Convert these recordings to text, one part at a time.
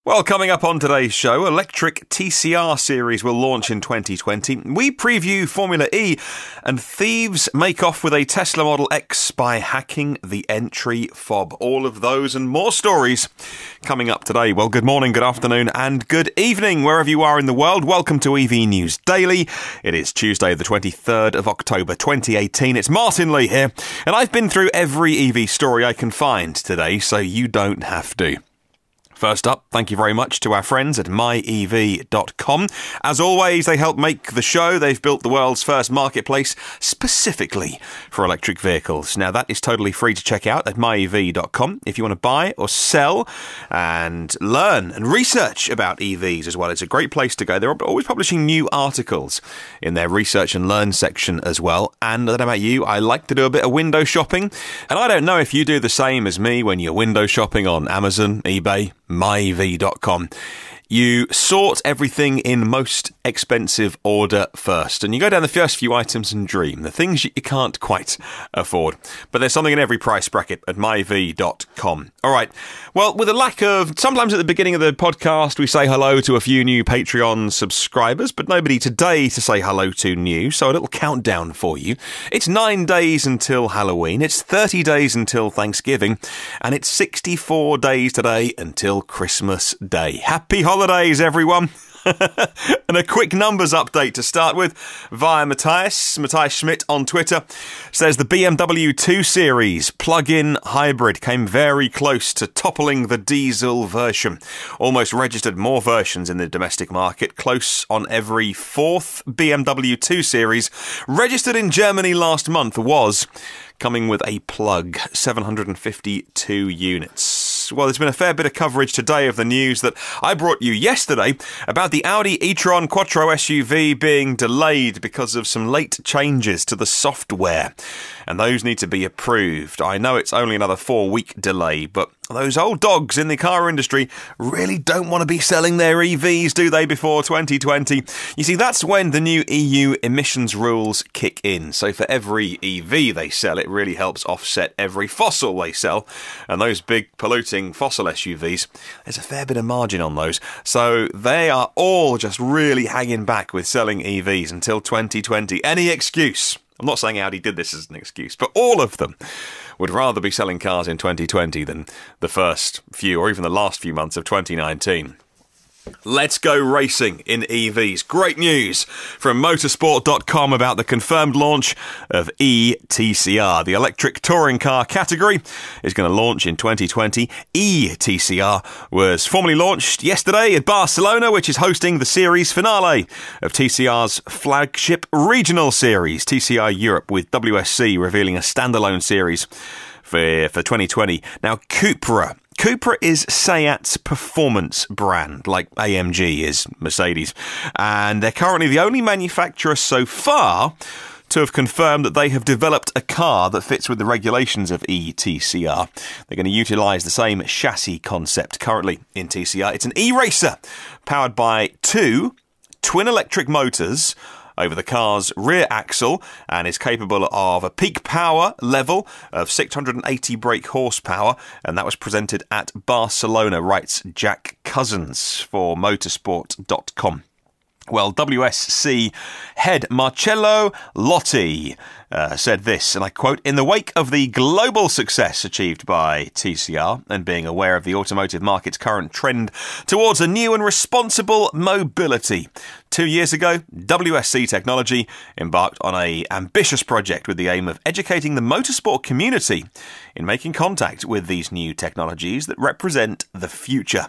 Well, coming up on today's show, electric TCR series will launch in 2020. We preview Formula E, and thieves make off with a Tesla Model X by hacking the entry fob. All of those and more stories coming up today. Well, good morning, good afternoon, and good evening, wherever you are in the world. Welcome to EV News Daily. It is Tuesday, the 23rd of October, 2018. It's Martyn Lee here, and I've been through every EV story I can find today, so you don't have to. First up, thank you very much to our friends at myev.com. As always, they help make the show. They've built the world's first marketplace specifically for electric vehicles. Now, that is totally free to check out at myev.com. If you want to buy or sell and learn and research about EVs as well, it's a great place to go. They're always publishing new articles in their research and learn section as well. And I don't know about you, I like to do a bit of window shopping. And I don't know if you do the same as me when you're window shopping on Amazon, eBay, myev.com. You sort everything in most expensive order first, and you go down the first few items and dream, the things you can't quite afford. But there's something in every price bracket at myev.com. All right. Well, with a lack of, sometimes at the beginning of the podcast, we say hello to a few new Patreon subscribers, but nobody today to say hello to new, so a little countdown for you. It's 9 days until Halloween, it's 30 days until Thanksgiving, and it's 64 days today until Christmas Day. Happy holidays, everyone. And a quick numbers update to start with via Matthias Schmidt on Twitter says the BMW 2 Series plug-in hybrid came very close to toppling the diesel version. Almost registered more versions in the domestic market, close on every fourth BMW 2 Series registered in Germany last month was coming with a plug, 752 units. Well, there's been a fair bit of coverage today of the news that I brought you yesterday about the Audi e-tron Quattro SUV being delayed because of some late changes to the software. And those need to be approved. I know it's only another 4-week delay, but those old dogs in the car industry really don't want to be selling their EVs, do they, before 2020? You see, that's when the new EU emissions rules kick in. So for every EV they sell, it really helps offset every fossil they sell. And those big polluting fossil SUVs, there's a fair bit of margin on those. So they are all just really hanging back with selling EVs until 2020. Any excuse. I'm not saying Audi did this as an excuse, but all of them would rather be selling cars in 2020 than the first few or even the last few months of 2019. Let's go racing in EVs. Great news from motorsport.com about the confirmed launch of e-TCR. The electric touring car category is going to launch in 2020. e-TCR was formally launched yesterday at Barcelona, which is hosting the series finale of TCR's flagship regional series, TCR Europe, with WSC revealing a standalone series for 2020. Now, Cupra is Seat's performance brand, like AMG is Mercedes, and they're currently the only manufacturer so far to have confirmed that they have developed a car that fits with the regulations of e-TCR. They're going to utilise the same chassis concept currently in TCR. It's an e-racer powered by 2 twin electric motors over the car's rear axle and is capable of a peak power level of 680 brake horsepower, and that was presented at Barcelona, writes Jack Cousins for motorsport.com. Well, WSC head Marcello Lotti said this, and I quote, "In the wake of the global success achieved by TCR and being aware of the automotive market's current trend towards a new and responsible mobility, 2 years ago, WSC Technology embarked on an ambitious project with the aim of educating the motorsport community in making contact with these new technologies that represent the future.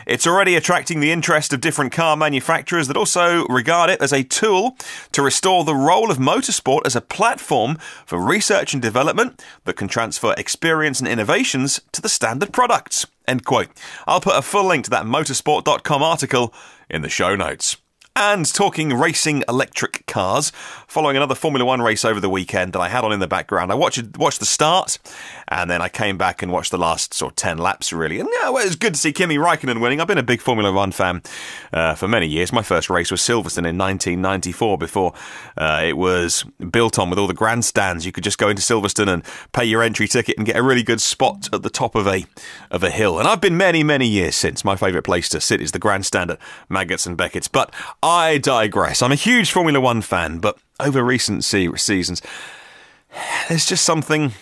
It's already attracting the interest of different car manufacturers that also regard it as a tool to restore the role of motorsport as a platform for research and development that can transfer experience and innovations to the standard products." End quote. I'll put a full link to that motorsport.com article in the show notes. And talking racing electric cars, following another Formula One race over the weekend that I had on in the background. I watched the start, and then I came back and watched the last sort of 10 laps, really. And yeah, well, it was good to see Kimi Räikkönen winning. I've been a big Formula One fan for many years. My first race was Silverstone in 1994, before it was built on with all the grandstands. You could just go into Silverstone and pay your entry ticket and get a really good spot at the top of a hill. And I've been many years since. My favourite place to sit is the grandstand at Maggots and Beckett's. But I digress. I'm a huge Formula One fan, but over recent seasons, there's just something...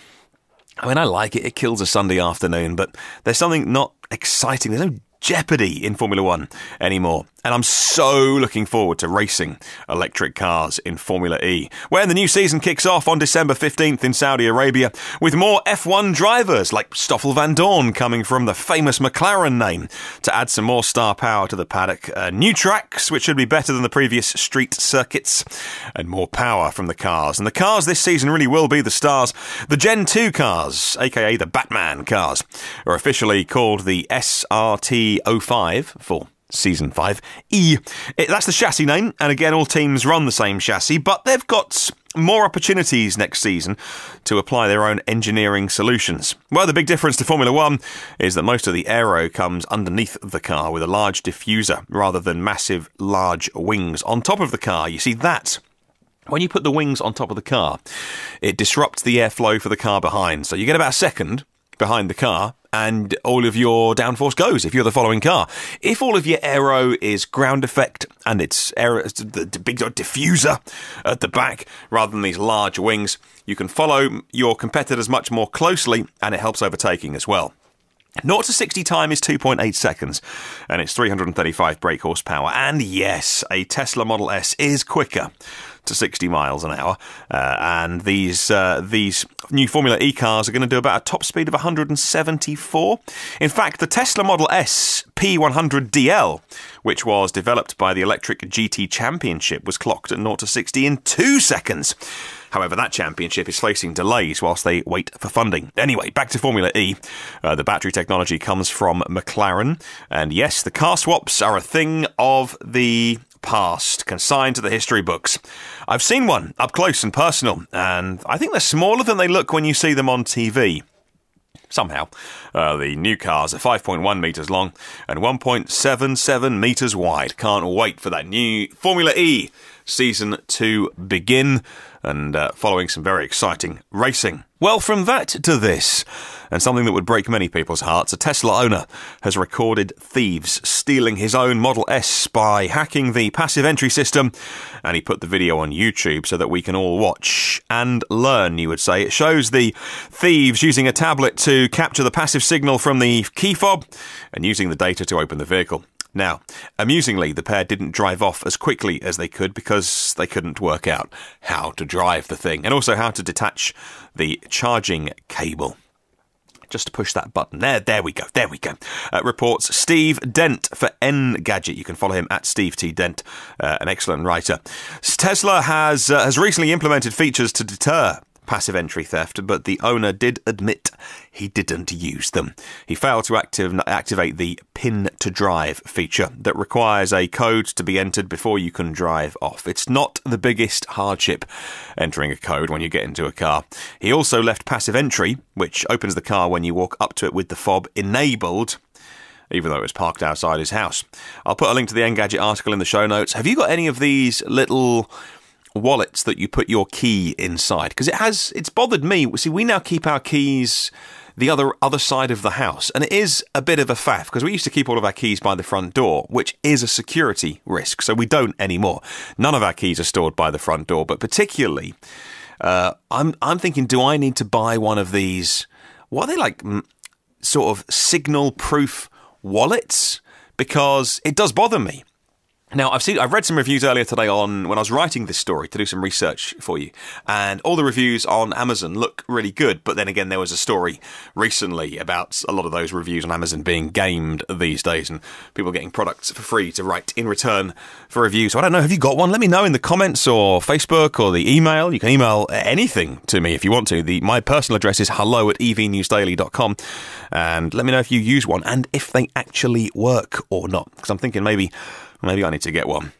I mean, I like it. It kills a Sunday afternoon, but there's something not exciting. There's no jeopardy in Formula One anymore. And I'm so looking forward to racing electric cars in Formula E, when the new season kicks off on December 15th in Saudi Arabia, with more F1 drivers like Stoffel van Dorn coming from the famous McLaren name to add some more star power to the paddock, new tracks which should be better than the previous street circuits, and more power from the cars. And the cars this season really will be the stars. The Gen 2 cars, aka the Batman cars, are officially called the SRT05 for Season 5 E. That's the chassis name, and again, all teams run the same chassis, but they've got more opportunities next season to apply their own engineering solutions. Well, the big difference to Formula One is that most of the aero comes underneath the car with a large diffuser rather than massive, large wings on top of the car. You see that? When you put the wings on top of the car, it disrupts the airflow for the car behind, so you get about a second behind the car, and all of your downforce goes if you're the following car. If all of your aero is ground effect and it's the big diffuser at the back rather than these large wings, you can follow your competitors much more closely, and it helps overtaking as well. 0 to 60 time is 2.8 seconds, and it's 335 brake horsepower. And yes, a Tesla Model S is quicker to 60 miles an hour, and these new Formula E cars are going to do about a top speed of 174. In fact, the Tesla Model S P100DL, which was developed by the Electric GT Championship, was clocked at 0 to 60 in 2 seconds. However, that championship is facing delays whilst they wait for funding. Anyway, back to Formula E. The battery technology comes from McLaren. And yes, the car swaps are a thing of the past, consigned to the history books. I've seen one up close and personal, and I think they're smaller than they look when you see them on TV. Somehow, the new cars are 5.1 metres long and 1.77 metres wide. Can't wait for that new Formula E season to begin, and following some very exciting racing. Well, from that to this, and something that would break many people's hearts, a Tesla owner has recorded thieves stealing his own Model S by hacking the passive entry system, and he put the video on YouTube so that we can all watch and learn, you would say. It shows the thieves using a tablet to capture the passive signal from the key fob and using the data to open the vehicle. Now, amusingly, the pair didn't drive off as quickly as they could because they couldn't work out how to drive the thing, and also how to detach the charging cable. Just to push that button. There we go. Reports Steve Dent for Engadget. You can follow him at Steve T. Dent, an excellent writer. Tesla has recently implemented features to deter passive entry theft, but the owner did admit he didn't use them. He failed to activate the pin to drive feature that requires a code to be entered before you can drive off. It's not the biggest hardship entering a code when you get into a car. He also left passive entry, which opens the car when you walk up to it with the fob enabled, even though it was parked outside his house. I'll put a link to the Engadget article in the show notes. Have you got any of these little wallets that you put your key inside? Because it's bothered me. See, we now keep our keys the other side of the house, and it is a bit of a faff because we used to keep all of our keys by the front door, which is a security risk, so we don't anymore. None of our keys are stored by the front door, but particularly I'm thinking, do I need to buy one of these, what are they, like sort of signal proof wallets? Because it does bother me. Now, I've read some reviews earlier today when I was writing this story to do some research for you, and all the reviews on Amazon look really good, but then again, there was a story recently about a lot of those reviews on Amazon being gamed these days, and people getting products for free to write in return for reviews. So I don't know, have you got one? Let me know in the comments or Facebook or the email. You can email anything to me if you want to. My personal address is hello@evnewsdaily.com, and let me know if you use one and if they actually work or not, because I'm thinking maybe I need to get one.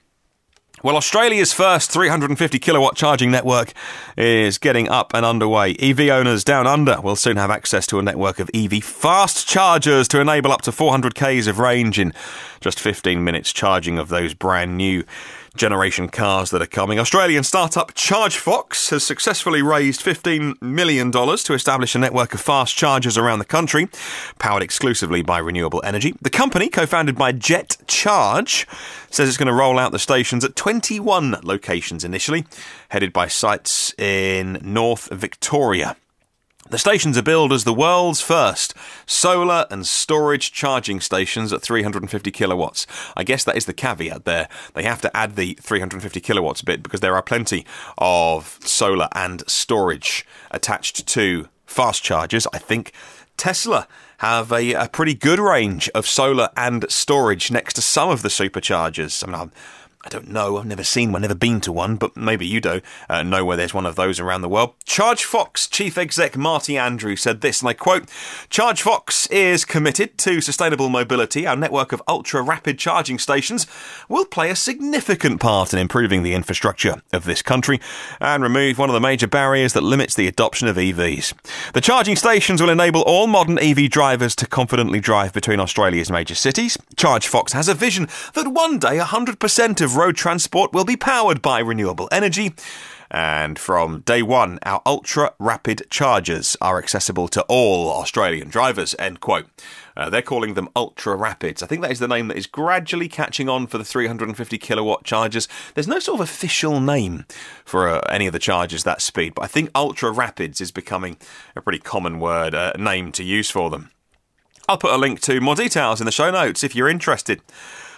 Well, Australia's first 350 kilowatt charging network is getting up and underway. EV owners down under will soon have access to a network of EV fast chargers to enable up to 400 k's of range in just 15 minutes charging of those brand new generation cars that are coming. Australian startup ChargeFox has successfully raised $15 million to establish a network of fast chargers around the country, powered exclusively by renewable energy. The company, co-founded by Jet Charge, says it's going to roll out the stations at 21 locations initially, headed by sites in North Victoria. The stations are billed as the world's first solar and storage charging stations at 350 kilowatts. I guess that is the caveat there. They have to add the 350 kilowatts bit because there are plenty of solar and storage attached to fast chargers. I think Tesla have a pretty good range of solar and storage next to some of the superchargers. I don't know, I've never seen one, never been to one, but maybe you do know where there's one of those around the world. ChargeFox Chief Exec Marty Andrews said this, and I quote, "ChargeFox is committed to sustainable mobility. Our network of ultra-rapid charging stations will play a significant part in improving the infrastructure of this country and remove one of the major barriers that limits the adoption of EVs. The charging stations will enable all modern EV drivers to confidently drive between Australia's major cities. ChargeFox has a vision that one day 100% of road transport will be powered by renewable energy. And from day one, our ultra-rapid chargers are accessible to all Australian drivers," end quote. They're calling them ultra-rapids. I think that is the name that is gradually catching on for the 350 kilowatt chargers. There's no sort of official name for any of the chargers that speed, but I think ultra-rapids is becoming a pretty common word, name to use for them. I'll put a link to more details in the show notes if you're interested.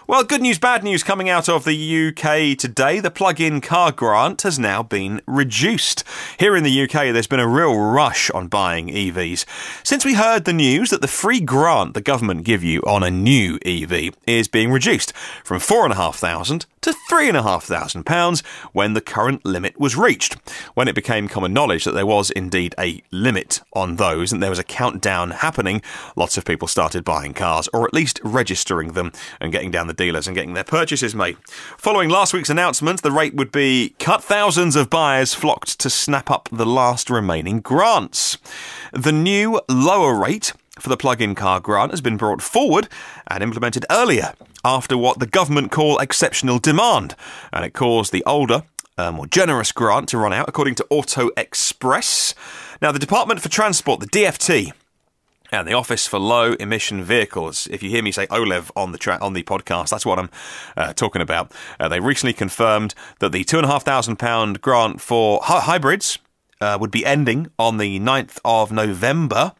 Well, good news, bad news coming out of the UK today. The plug-in car grant has now been reduced. Here in the UK, there's been a real rush on buying EVs. Since we heard the news that the free grant the government give you on a new EV is being reduced from £4,500 to £3,500 when the current limit was reached. When it became common knowledge that there was indeed a limit on those and there was a countdown happening, lots of people started buying cars, or at least registering them and getting down the dealers and getting their purchases made. Following last week's announcement, the rate would be cut. Thousands of buyers flocked to snap up the last remaining grants. The new lower rate for the plug-in car grant has been brought forward and implemented earlier after what the government call exceptional demand, and it caused the older, more generous grant to run out, according to Auto Express. Now, the Department for Transport, the DFT, and the Office for Low Emission Vehicles, if you hear me say OLEV on the podcast, that's what I'm talking about. They recently confirmed that the £2,500 grant for hybrids would be ending on the 9th of November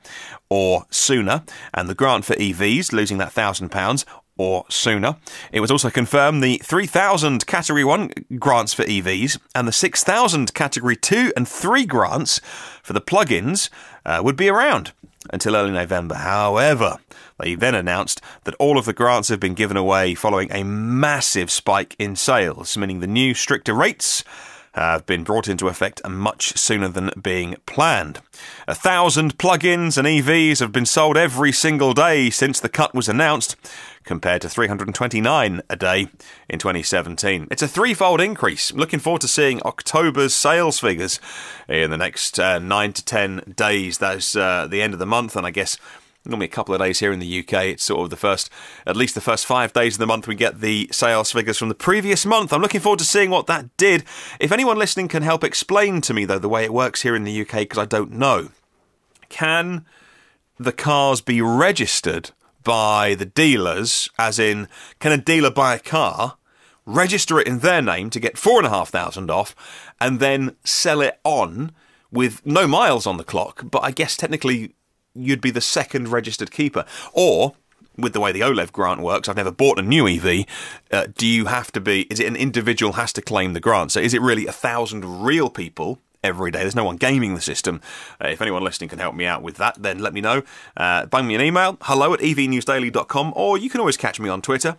or sooner, and the grant for EVs losing that £1,000 or sooner. It was also confirmed the 3,000 Category 1 grants for EVs and the 6,000 Category 2 and 3 grants for the plug-ins would be around until early November. However, they then announced that all of the grants have been given away following a massive spike in sales, meaning the new stricter rates have been brought into effect much sooner than being planned. 1,000 plug-ins and EVs have been sold every single day since the cut was announced, compared to 329 a day in 2017. It's a threefold increase. Looking forward to seeing October's sales figures in the next 9 to 10 days. That's the end of the month, and I guess normally a couple of days here in the UK. It's sort of at least the first 5 days of the month we get the sales figures from the previous month. I'm looking forward to seeing what that did. If anyone listening can help explain to me, though, the way it works here in the UK, because I don't know. Can the cars be registered by the dealers, as in, can a dealer buy a car, register it in their name to get £4,500 off, and then sell it on with no miles on the clock, but I guess technically you'd be the second registered keeper? Or, with the way the OLEV grant works, I've never bought a new EV, do you have to be, is it an individual has to claim the grant? So is it really 1,000 real people every day? There's no one gaming the system. If anyone listening can help me out with that, then let me know. Bang me an email, hello@evnewsdaily.com, or you can always catch me on Twitter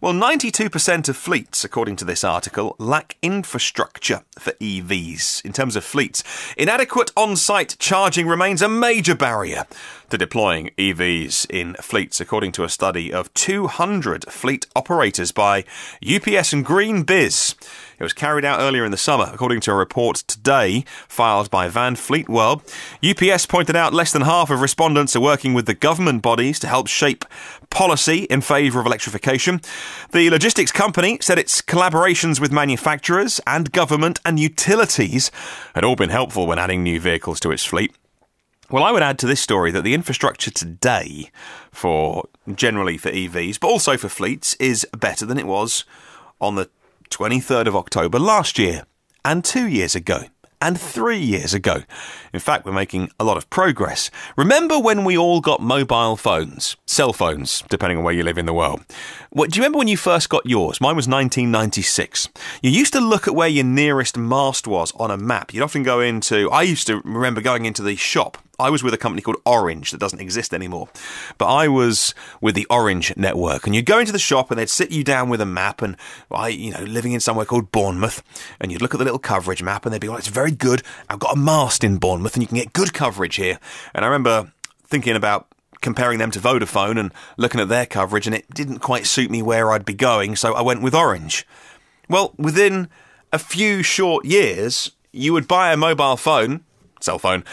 Well, 92% of fleets, according to this article, lack infrastructure for EVs. In terms of fleets, inadequate on-site charging remains a major barrier to deploying EVs in fleets, according to a study of 200 fleet operators by UPS and Green Biz. It was carried out earlier in the summer, according to a report today filed by Van Fleet World. UPS pointed out less than half of respondents are working with the government bodies to help shape policy in favour of electrification. The logistics company said its collaborations with manufacturers and government and utilities had all been helpful when adding new vehicles to its fleet. Well, I would add to this story that the infrastructure today generally for EVs, but also for fleets, is better than it was on the 23rd of October last year, and 2 years ago, and 3 years ago. In fact, we're making a lot of progress. Remember when we all got mobile phones? Cell phones, depending on where you live in the world. Do you remember when you first got yours? Mine was 1996. You used to look at where your nearest mast was on a map. You'd often I used to remember going into the shop. I was with a company called Orange that doesn't exist anymore. But I was with the Orange network. And you'd go into the shop and they'd sit you down with a map. And living in somewhere called Bournemouth. And you'd look at the little coverage map and they'd be like, it's very good. I've got a mast in Bournemouth and you can get good coverage here. And I remember thinking about comparing them to Vodafone and looking at their coverage, and it didn't quite suit me where I'd be going, so I went with Orange. Well, within a few short years, you would buy a mobile phone, cell phone,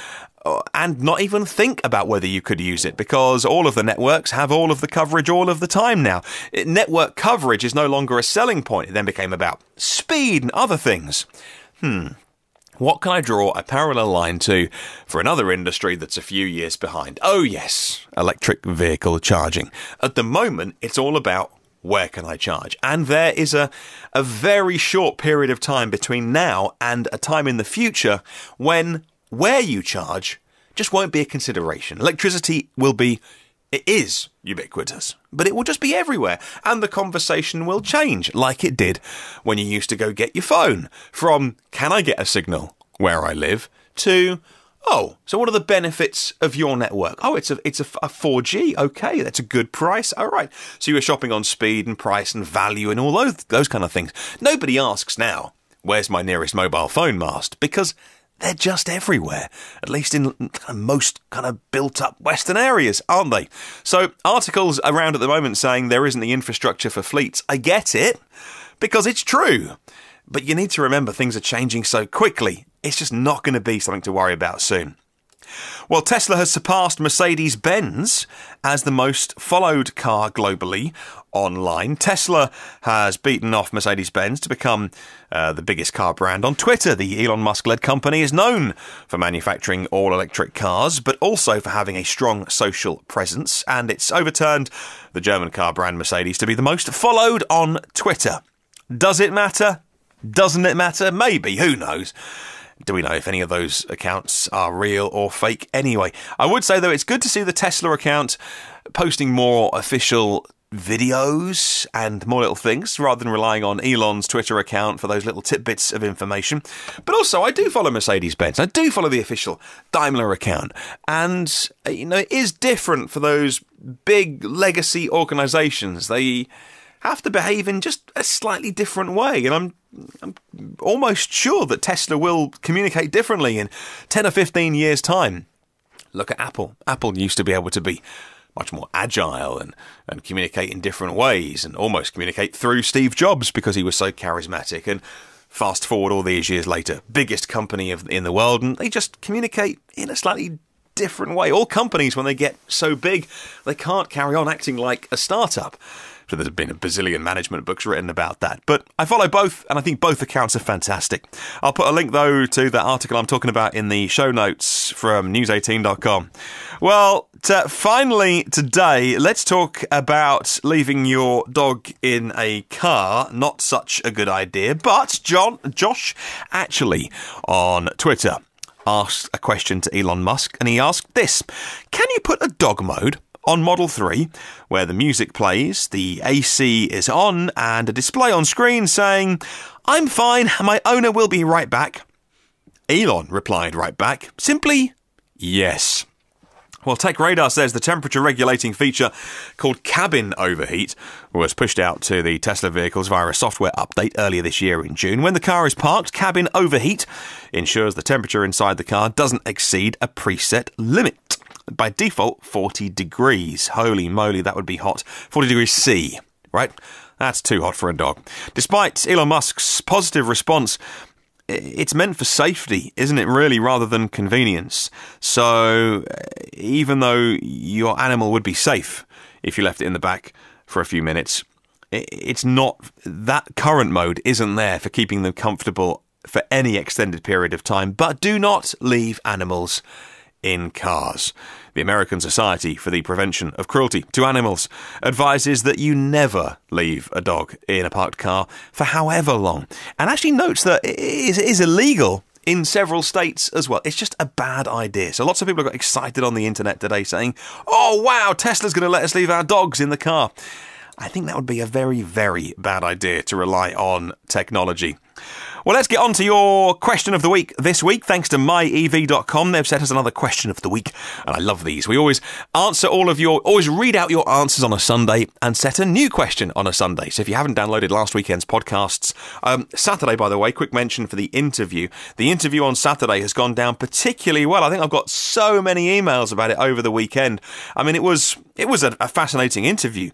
and not even think about whether you could use it, because all of the networks have all of the coverage all of the time now. Network coverage is no longer a selling point. It then became about speed and other things. What can I draw a parallel line to for another industry that's a few years behind? Oh yes, electric vehicle charging. At the moment, it's all about where can I charge? And there is a very short period of time between now and a time in the future when where you charge just won't be a consideration. Electricity it is ubiquitous, but it will just be everywhere. And the conversation will change, like it did when you used to go get your phone. From, can I get a signal where I live, to, so what are the benefits of your network? Oh, it's a 4G. Okay, that's a good price. All right. So you were shopping on speed and price and value and all those kind of things. Nobody asks now, where's my nearest mobile phone mast? Because they're just everywhere, at least in most kind of built-up Western areas, aren't they? So articles around at the moment saying there isn't the infrastructure for fleets. I get it, because it's true. But you need to remember things are changing so quickly. It's just not going to be something to worry about soon. Well, Tesla has surpassed Mercedes-Benz as the most followed car globally online. Tesla has beaten off Mercedes-Benz to become the biggest car brand on Twitter. The Elon Musk-led company is known for manufacturing all-electric cars, but also for having a strong social presence, and it's overturned the German car brand Mercedes to be the most followed on Twitter. Does it matter? Doesn't it matter? Maybe. Who knows? Do we know if any of those accounts are real or fake anyway? I would say, though, it's good to see the Tesla account posting more official videos and more little things rather than relying on Elon's Twitter account for those little tidbits of information. But also, I do follow Mercedes-Benz. I do follow the official Daimler account. And, it is different for those big legacy organisations. They have to behave in just a slightly different way. And I'm almost sure that Tesla will communicate differently in 10 or 15 years' time. Look at Apple. Apple used to be able to be much more agile and communicate in different ways and almost communicate through Steve Jobs because he was so charismatic. And fast forward all these years later, biggest company in the world, and they just communicate in a slightly different way. All companies, when they get so big, they can't carry on acting like a startup. So there's been a bazillion management books written about that. But I follow both, and I think both accounts are fantastic. I'll put a link, though, to that article I'm talking about in the show notes from news18.com. Well, finally today, let's talk about leaving your dog in a car. Not such a good idea. But Josh actually on Twitter asked a question to Elon Musk, and he asked this: can you put a dog mode on Model 3, where the music plays, the AC is on, and a display on screen saying, "I'm fine, my owner will be right back"? Elon replied right back, simply, yes. Well, Tech Radar says the temperature regulating feature called cabin overheat was pushed out to the Tesla vehicles via a software update earlier this year in June. When the car is parked, cabin overheat ensures the temperature inside the car doesn't exceed a preset limit. By default, 40 degrees. Holy moly, that would be hot. 40 degrees C, right? That's too hot for a dog. Despite Elon Musk's positive response, it's meant for safety, isn't it, really, rather than convenience? So even though your animal would be safe if you left it in the back for a few minutes, it's not, that current mode isn't there for keeping them comfortable for any extended period of time. But do not leave animals in cars. The American Society for the Prevention of Cruelty to Animals advises that you never leave a dog in a parked car for however long, and actually notes that it is illegal in several states as well. It's just a bad idea. So lots of people have got excited on the internet today saying, oh wow, Tesla's going to let us leave our dogs in the car. I think that would be a very, very bad idea to rely on technology. Well, let's get on to your question of the week this week. Thanks to myev.com. They've set us another question of the week, and I love these. We always always read out your answers on a Sunday and set a new question on a Sunday. So if you haven't downloaded last weekend's podcasts, Saturday, by the way, quick mention for the interview. The interview on Saturday has gone down particularly well. I think I've got so many emails about it over the weekend. I mean, it was a fascinating interview.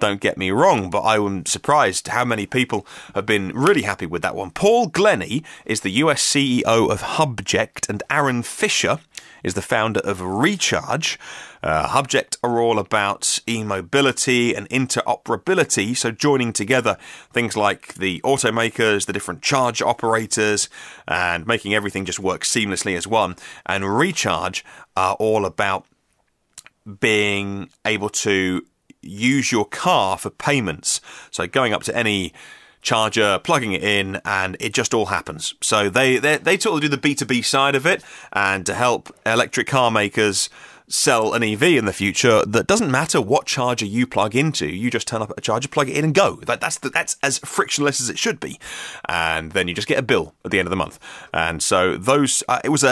Don't get me wrong, but I am surprised how many people have been really happy with that one. Paul Glennie is the US CEO of Hubject, and Aaron Fisher is the founder of Recharge. Hubject are all about e-mobility and interoperability, so joining together things like the automakers, the different charge operators, and making everything just work seamlessly as one. And Recharge are all about being able to use your car for payments. So going up to any charger, plugging it in, and it just all happens. So they sort of do the B2B side of it, and to help electric car makers sell an EV in the future, that doesn't matter what charger you plug into. You just turn up at a charger, plug it in, and go. That's as frictionless as it should be. And then you just get a bill at the end of the month. And so those, it was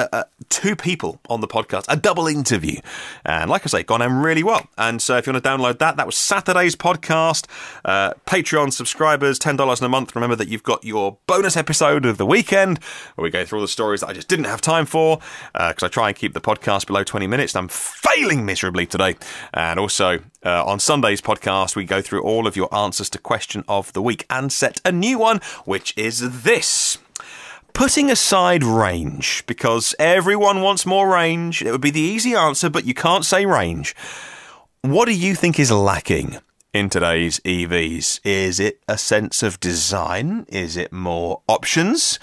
two people on the podcast, a double interview. And like I say, gone down really well. And so if you want to download that was Saturday's podcast. Patreon subscribers, $10 a month. Remember that you've got your bonus episode of the weekend, where we go through all the stories that I just didn't have time for, because I try and keep the podcast below 20 minutes. And I'm failing miserably today. And also on Sunday's podcast, we go through all of your answers to question of the week and set a new one, which is this. Putting aside range, because everyone wants more range. It would be the easy answer, but you can't say range. What do you think is lacking in today's EVs? Is it a sense of design? Is it more options?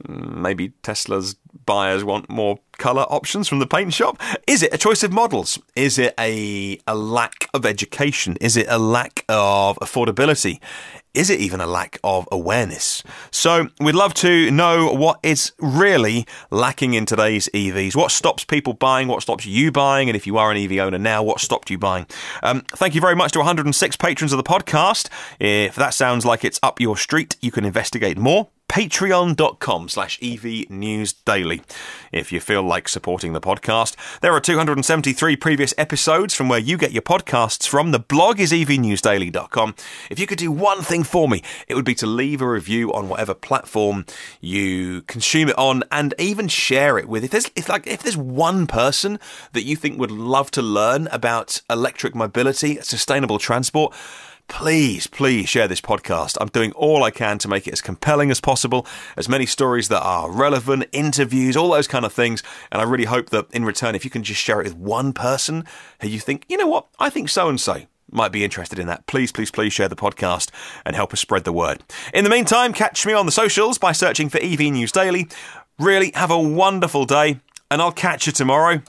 Maybe Tesla's buyers want more colour options from the paint shop. Is it a choice of models? Is it a lack of education? Is it a lack of affordability? Is it even a lack of awareness? So we'd love to know what is really lacking in today's EVs. What stops people buying? What stops you buying? And if you are an EV owner now, what stopped you buying? Thank you very much to 106 patrons of the podcast. If that sounds like it's up your street, you can investigate more. Patreon.com/EV News Daily. If you feel like supporting the podcast, there are 273 previous episodes from where you get your podcasts from. The blog is evnewsdaily.com. If you could do one thing for me, it would be to leave a review on whatever platform you consume it on, and even share it with. If there's one person that you think would love to learn about electric mobility, sustainable transport, please share this podcast. I'm doing all I can to make it as compelling as possible, as many stories that are relevant, interviews, all those kind of things. And I really hope that in return, if you can just share it with one person who you think, you know what, I think so-and-so might be interested in that. Please share the podcast and help us spread the word. In the meantime, catch me on the socials by searching for EV News Daily. Really have a wonderful day, and I'll catch you tomorrow.